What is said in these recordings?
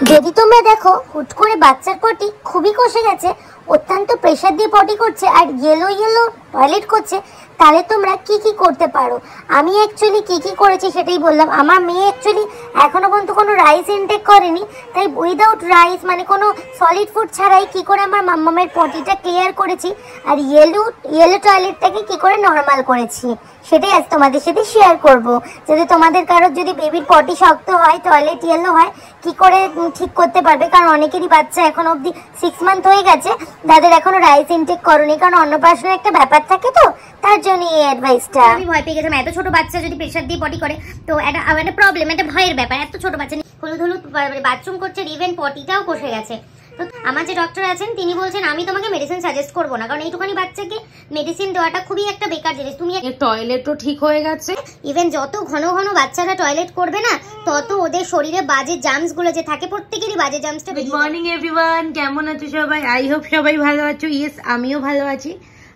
যদি তোমরা দেখো হুট করে বাচ্চার পটি খুবই কষে গেছে, অত্যন্ত প্রেসার দিয়ে পটি করছে আর ইয়েলো ইয়েলো টয়লেট করছে, তাহলে তোমরা কি কি করতে পারো। আমি অ্যাকচুয়ালি কি কি করেছি সেটাই বললাম। আমার মেয়ে অ্যাকচুয়ালি এখনো পর্যন্ত কোনো রাইস ইনটেক করেনি, তাই উইদাউট রাইস মানে কোনো সলিড ফুড ছাড়াই কি করে আমার মাম্মামের পটিটা ক্লিয়ার করেছি আর ইয়েলো টয়লেটটাকে কি করে নর্মাল করেছি সেটাই আজ তোমাদের সাথে শেয়ার করব। যদি তোমাদের কারোর যদি বেবির পটি শক্ত হয়, টয়লেট ইয়েলো হয়, কি করে ঠিক করতে পারবে। কারণ অনেকেরই বাচ্চা এখন অবধি 6 মান্থ হয়ে গেছে, তাদের এখনো রাইস ইনটেক করনি, কারণ অন্নপ্রাশনের একটা ব্যাপার থাকে, তো তার জন্য এই অ্যাডভাইসটা। আমি ভয় পেয়ে গেছিলাম, এত ছোট বাচ্চা যদি প্রেসার দিয়ে পটি করে তো একটা প্রবলেম, একটা ভয়ের ব্যাপার। এত ছোট বাচ্চা হলুদ হলুদ বাথরুম করছে, ইভেন পটিটাও কষে গেছে। তো আমার যে ডক্টর আছেন তিনি বলছেন আমি তোমাকে মেডিসিন সাজেস্ট করবো না, কারণ এইটুখানি বাচ্চাকে মেডিসিন দেওয়াটা খুবই একটা বেকার জিনিস। তুমি টয়লেটও ঠিক হয়ে গেছে, ইভেন যত ঘন ঘন বাচ্চারা টয়লেট করবে না তত ওদের শরীরে বাজে জার্মস গুলো যে থাকে, প্রত্যেকেরই বাজে জার্মসটা। গুড মর্নিং এভরিওয়ান, কেমন আছো সবাই? আই হোপ সবাই ভালো আছো। ইয়েস, আমিও ভালো আছি।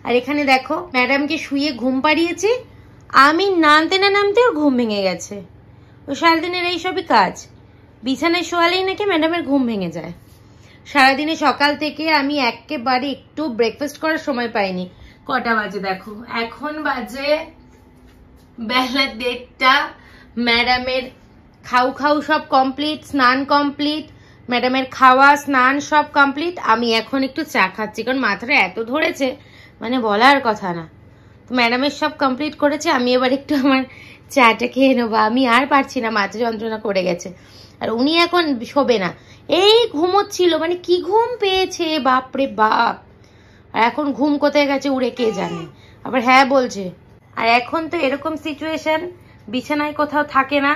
আর এখানে দেখো ম্যাডামকে শুয়ে ঘুম পাড়িয়েছি, আমি নামতে না নামতে ওর ঘুম ভেঙে গেছে। ও সারাদিনের এইসবই কাজ, বিছানায় শোয়ালেই নাকি ম্যাডামের ঘুম ভেঙে যায়। সারাদিনে সকাল থেকে আমি একেবারে একটু ব্রেকফাস্ট করার সময় পাইনি। কটা বাজে দেখো, এখন বাজে বেলা 1:30। ম্যাডামের খাও সব কমপ্লিট, স্নান কমপ্লিট, ম্যাডামের খাওয়া স্নান সব কমপ্লিট। আমি এখন একটু চা খাচ্ছি, কারণ মাথাটা এত ধরেছে মানে বলার কথা না। তো ম্যাডামের সব কমপ্লিট করেছে, আমি এবার একটু আমার চাটা খেয়ে নেবো। আমি আর পারছি না, মাথা যন্ত্রণা করে গেছে। আর উনি এখন শোবে না, এই ঘুমোচ্ছিল, মানে কি ঘুম পেয়েছে বাপরে বাপ। আর এখন ঘুম কোথায় গেছে উড়ে কে জানে। আবার হ্যাঁ বলছে। আর এখন তো এরকম সিচুয়েশন, বিছানায় কোথাও থাকে না,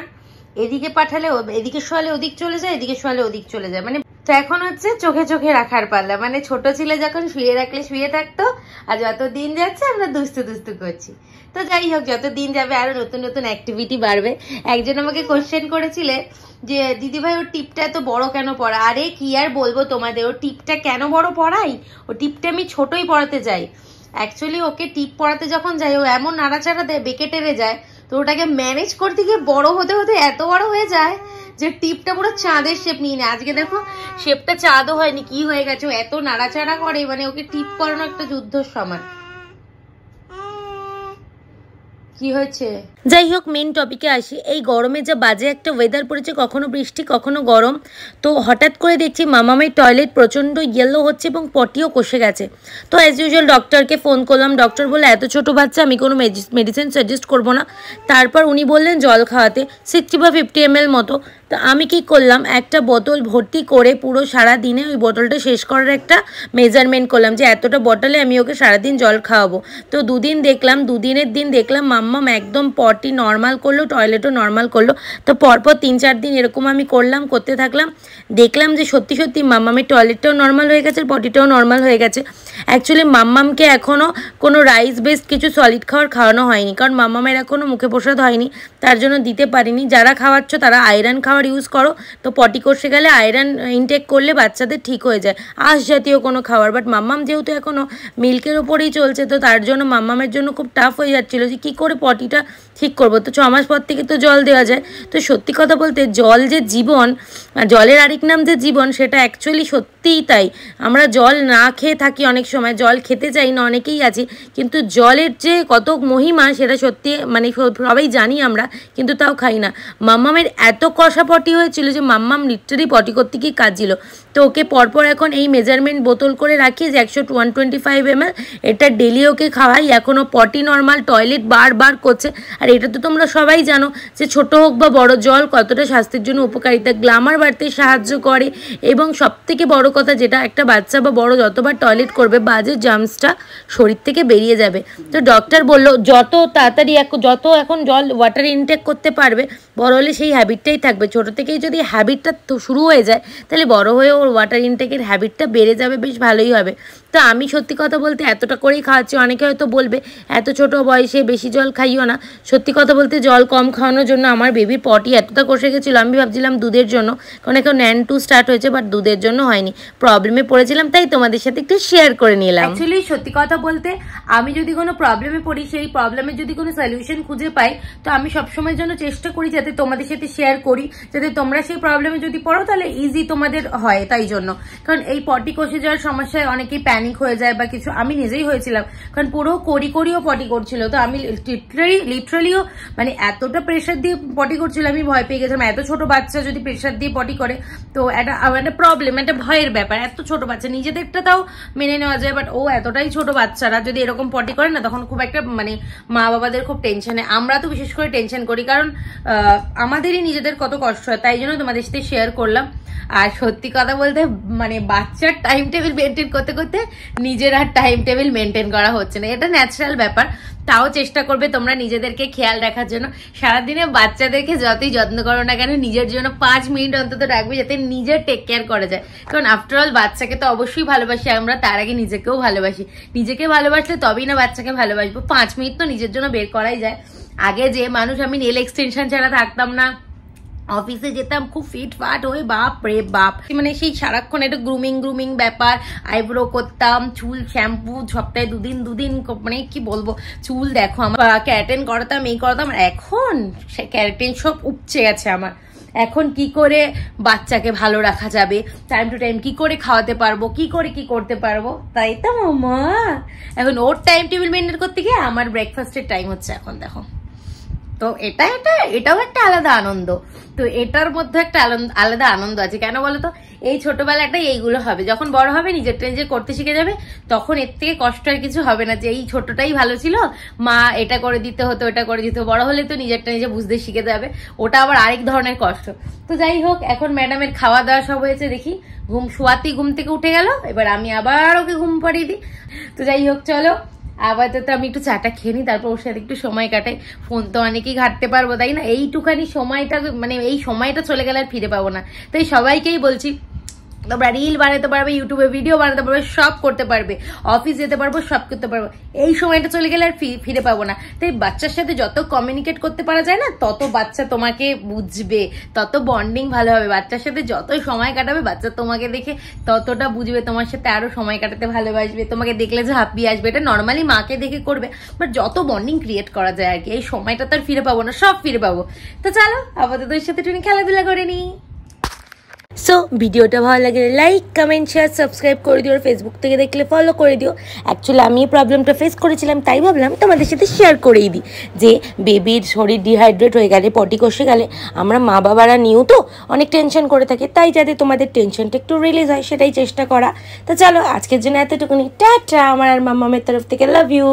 এদিকে পাঠালে এদিকে শোয়ালে ওদিক চলে যায়, এদিকে শোয়ালে ওদিক চলে যায়। মানে তো এখন হচ্ছে চোখে চোখে রাখার পাল্লা। মানে ছোট ছিল যখন শুয়ে রাখলে শুয়ে থাকতো, আর যত দিন যাচ্ছে আমরা দুস্তু করছি। তো যাই হোক, যত দিন যাবে আরো নতুন নতুন অ্যাক্টিভিটি বাড়বে। একজন আমাকে কোশ্চেন করেছিলে যে দিদিভাই ওর টিপটা এত বড় কেন পড়া। আরে কি আর বলবো তোমাদের, ওর টিপটা কেন বড় পড়াই, ও টিপটা আমি ছোটই পড়াতে যাই। অ্যাকচুয়ালি ওকে টিপ পড়াতে যখন যাই ও এমন নাড়াচাড়া দেয়, বেঁকে টেরে যায়, তো ওটাকে ম্যানেজ করতে গিয়ে বড় হতে হতে এত বড় হয়ে যায় যে টিপটা পুরো চাঁদের শেপ নিয়ে নেয়। আজকে দেখো শেপটা চাঁদও হয়নি, কি হয়ে গেছে, ও এত নাড়াচাড়া করে, মানে ওকে টিপ পড়ানো একটা যুদ্ধর সমান। কি হয়েছে? যাই হোক, মেন টপিকে আসি। এই গরমে যা বাজে একটা ওয়েদার পড়েছে, কখনো বৃষ্টি কখনো গরম, তো হঠাৎ করে দেখছি মামামের টয়লেট প্রচণ্ড ইয়েলো হচ্ছে এবং পটিও কষে গেছে। তো অ্যাজ ইউজুয়াল ডক্টরকে ফোন করলাম, ডক্টর বললো এত ছোটো বাচ্চা আমি কোনো মেডিসিন সাজেস্ট করবো না। তারপর উনি বললেন জল খাওয়াতে 60 বা 50 ml মতো। তো আমি কি করলাম, একটা বোতল ভর্তি করে পুরো সারা দিনে ওই বোতলটা শেষ করার একটা মেজারমেন্ট করলাম যে এতটা বোতলে আমি ওকে সারাদিন জল খাওয়াবো। তো দুদিনের দিন দেখলাম মাম্মাম একদম পটি নর্মাল করলো, টয়লেটও নর্মাল করলো। তো পরপর 3-4 দিন এরকম আমি করতে থাকলাম, দেখলাম যে সত্যি সত্যি মাম্মামের টয়লেটটাও নর্মাল হয়ে গেছে, পটিটাও নর্মাল হয়ে গেছে। অ্যাকচুয়ালি মাম্মামকে এখনও কোনো রাইস বেসড কিছু সলিড খাওয়ানো হয়নি, কারণ মাম্মামের এখনও মুখে প্রসাদ হয়নি, তার জন্য দিতে পারিনি। যারা খাওয়াচ্ছ তারা আয়রন খাওয়ার ইউজ করো, তো পটি কষে গেলে আয়রন ইনটেক করলে বাচ্চাদের ঠিক হয়ে যায়, আঁশ জাতীয় কোনো খাবার। বাট মাম্মাম যেহেতু এখনও মিল্কের ওপরেই চলছে, তো তার জন্য মাম্মামের জন্য খুব টাফ হয়ে যাচ্ছিলো যে কী করে পটিটা ঠিক করবো। তো 6 মাস পর থেকে তো জল দেওয়া যায়। তো সত্যি কথা বলতে জল যে জীবন, জলের আরেক নাম যে জীবন, সেটা অ্যাকচুয়ালি সত্যিই তাই। আমরা জল না খেয়ে থাকি, অনেক সময় জল খেতে চাই না, অনেকেই আছি, কিন্তু জলের যে কত মহিমা সেটা সত্যি মানে সবাই জানি আমরা, কিন্তু তাও খাই না। মাম্মামের এত কষা পটি হয়েছিল যে মাম্মাম লিটারি পটি করতে গিয়ে কাঁদছিল। তো ওকে পরপর এখন এই মেজারমেন্ট বোতল করে রাখি যে 125 ml, এটা ডেলি ওকে খাওয়াই। এখনও পটি নর্মাল, টয়লেট বারবার করছে। আর এটা তো তোমরা সবাই জানো যে ছোট হোক বা বড়, জল কতটা স্বাস্থ্যের জন্য উপকারিতা, গ্ল্যামার বাড়তে সাহায্য করে, এবং সবথেকে বড় কথা যেটা, একটা বাচ্চা বা বড় যতবার টয়লেট করবে বাজে জার্মসটা শরীর থেকে বেরিয়ে যাবে। তো ডক্টর বললো যত তাড়াতাড়ি যত এখন জল ওয়াটার ইনটেক করতে পারবে, বড় হলে সেই হ্যাবিটটাই থাকবে। ছোটো থেকেই যদি হ্যাবিটটা শুরু হয়ে যায় তাহলে বড় হয়ে ওর ওয়াটার ইনটেকের হ্যাবিটটা বেড়ে যাবে, বেশ ভালোই হবে। তো তো আমি সত্যি কথা বলতে এতটা করেই খাওয়াচ্ছি। অনেকে হয়তো বলবে এত ছোট বয়সে বেশি জল খাইও না। সত্যি কথা বলতে জল কম খাওয়ানোর জন্য আমার বেবির পটি এতটা কষে গেছিলো, আমি ভাবছিলাম দুধের জন্য, কারণ এখন ন্যান 2 স্টার্ট হয়েছে, বাট দুধের জন্য হয়নি, প্রবলেমে পড়েছিলাম, তাই তোমাদের সাথে একটু শেয়ার করে নিলাম। অ্যাকচুয়ালি সত্যি কথা বলতে আমি যদি কোনো প্রবলেমে পড়ি, সেই প্রবলেমের যদি কোনো সলিউশন খুঁজে পাই, তো আমি সবসময়ের জন্য চেষ্টা করি যাতে তোমাদের সাথে শেয়ার করি, যাতে তোমরা সেই প্রবলেমে যদি পড়ো তাহলে ইজি তোমাদের হয়। তাই জন্য, কারণ এই পটি কষে যাওয়ার সমস্যায় অনেকেই প্যানিক হয়ে যায় বা কিছু, আমি নিজেই হয়েছিলাম, কারণ পুরো করিও পটি করছিল। তো আমি লিটারালিও মানে এতটা প্রেশার দিয়ে পটি করছিল, আমি ভয় পেয়ে গেছিলাম। এত ছোট বাচ্চা যদি প্রেশার দিয়ে পটি করে তো একটা প্রবলেম, একটা ভয়ের ব্যাপার। এত ছোট বাচ্চা, নিজেদেরটা তাও মেনে নেওয়া যায়, বাট ও এতটাই ছোট বাচ্চারা যদি এরকম পটি করে না, তখন খুব একটা মানে মা বাবাদের খুব টেনশনে, আমরা তো বিশেষ করে টেনশন করি, কারণ আমাদেরই নিজেদের কত কষ্ট হয়। তাই জন্য তোমাদের সাথে শেয়ার করলাম। আর সত্যি কথা বলতে মানে বাচ্চার টাইম টেবিল মেনটেন করতে করতে নিজের আর টাইম টেবিল মেনটেন করা হচ্ছে না, এটা ন্যাচারাল ব্যাপার। তাও চেষ্টা করবে তোমরা নিজেদেরকে খেয়াল রাখার জন্য। সারাদিনে বাচ্চাদেরকে যতই যত্ন করো না কেন, নিজের জন্য 5 মিনিট অন্তত রাখবে, যাতে নিজের টেক কেয়ার করা যায়। কারণ আফটারঅল বাচ্চাকে তো অবশ্যই ভালোবাসি আমরা, তার আগে নিজেকেও ভালোবাসি। নিজেকে ভালোবাসলে তবেই না বাচ্চাকে ভালোবাসবো। 5 মিনিট তো নিজের জন্য বের করাই যায়। আগে যে মানুষ, আমি নেল এক্সটেনশন ছাড়া থাকতাম না, অফিসে যেতাম খুব ফিট ফাট হয়ে, বাপ রে বাপ, মানে সেই সারাক্ষণ একটা গ্রুমিং ব্যাপার, আইব্রো করতাম, চুল শ্যাম্পু সপ্তাহে দুদিন মানে কি বলবো, চুল দেখো আমার, ক্যারাটিন করাতাম, এই করতাম। এখন সে ক্যারাটিন সব উপচে গেছে আমার। এখন কি করে বাচ্চাকে ভালো রাখা যাবে, টাইম টু টাইম কি করে খাওয়াতে পারবো, কি করতে পারবো, তাই তো মামা এখন ওর টাইম টেবিল মেনটেন করতে গিয়ে আমার ব্রেকফাস্টের টাইম হচ্ছে এখন, দেখো। তো এটাও একটা আলাদা আনন্দ। তো এটার মধ্যে একটা আলাদা আনন্দ আছে। কেন বলো তো, এই ছোটবেলাটাই এইগুলো হবে, যখন বড় হবে নিজেরটা নিজে করতে শিখে যাবে, তখন এর থেকে কষ্ট আর কিছু হবে না, যে এই ছোটটাই ভালো ছিল, মা এটা করে দিতে হতো, এটা করে দিতে। বড় হলে তো নিজেরটা নিজে বুঝতে শিখে যাবে, ওটা আবার আরেক ধরনের কষ্ট। তো যাই হোক, এখন ম্যাডামের খাওয়া দাওয়া সব হয়েছে, দেখি ঘুম থেকে উঠে গেল, এবার আমি আবার ওকে ঘুম পাড়িয়ে দিই। তো যাই হোক, চলো আপাতত আমি একটু চাটা খেয়ে নিই, তারপর ওর সাথে একটু সময় কাটাই। ফোন তো অনেকেই ঘাটতে পারবো, তাই না? এইটুখানি সময়টা, মানে এই সময়টা চলে গেলে আর ফিরে পাবো না। তাই সবাইকেই বলছি, তোমরা রিল বানাতে পারবে, ইউটিউবে ভিডিও বানাতে পারবে, সব করতে পারবে, অফিস যেতে পারবো, সব করতে পারবো। এই সময়টা চলে গেলে আর ফিরে পাবো না। তাই বাচ্চার সাথে যত কমিউনিকেট করতে পারা যায় না, তত বাচ্চা তোমাকে বুঝবে, তত বন্ডিং ভালো হবে। বাচ্চার সাথে যতই সময় কাটাবে, বাচ্চা তোমাকে দেখে ততটা বুঝবে, তোমার সাথে আরো সময় কাটাতে ভালোবাসবে, তোমাকে দেখলে যে হাঁপিয়ে আসবে। এটা নর্মালি মাকে দেখে করবে, বাট যত বন্ডিং ক্রিয়েট করা যায় আর কি, এই সময়টা তো আর ফিরে পাবো না, সব ফিরে পাবো। তো চলো আপাতত এর সাথে একটু খেলাধুলা করে নিই। সো ভিডিওটা ভালো লাগলে লাইক, কমেন্ট, শেয়ার, সাবস্ক্রাইব করে দিও। আর ফেসবুক থেকে দেখলে ফলো করে দিও। অ্যাকচুয়ালি আমি এই প্রবলেমটা ফেস করেছিলাম, তাই ভাবলাম তোমাদের সাথে শেয়ার করেই দিই, যে বেবির শরীর ডিহাইড্রেট হয়ে গেলে, পটি কষে গেলে, আমরা মা বাবারা নিয়েও তো অনেক টেনশন করে থাকি, তাই যাতে তোমাদের টেনশনটা একটু রিলিজ হয় সেটাই চেষ্টা করা। তো চলো আজকের জন্য এতটুকুনি, টাটা। আমার আর মাম্মামের তরফ থেকে লাভ ইউ।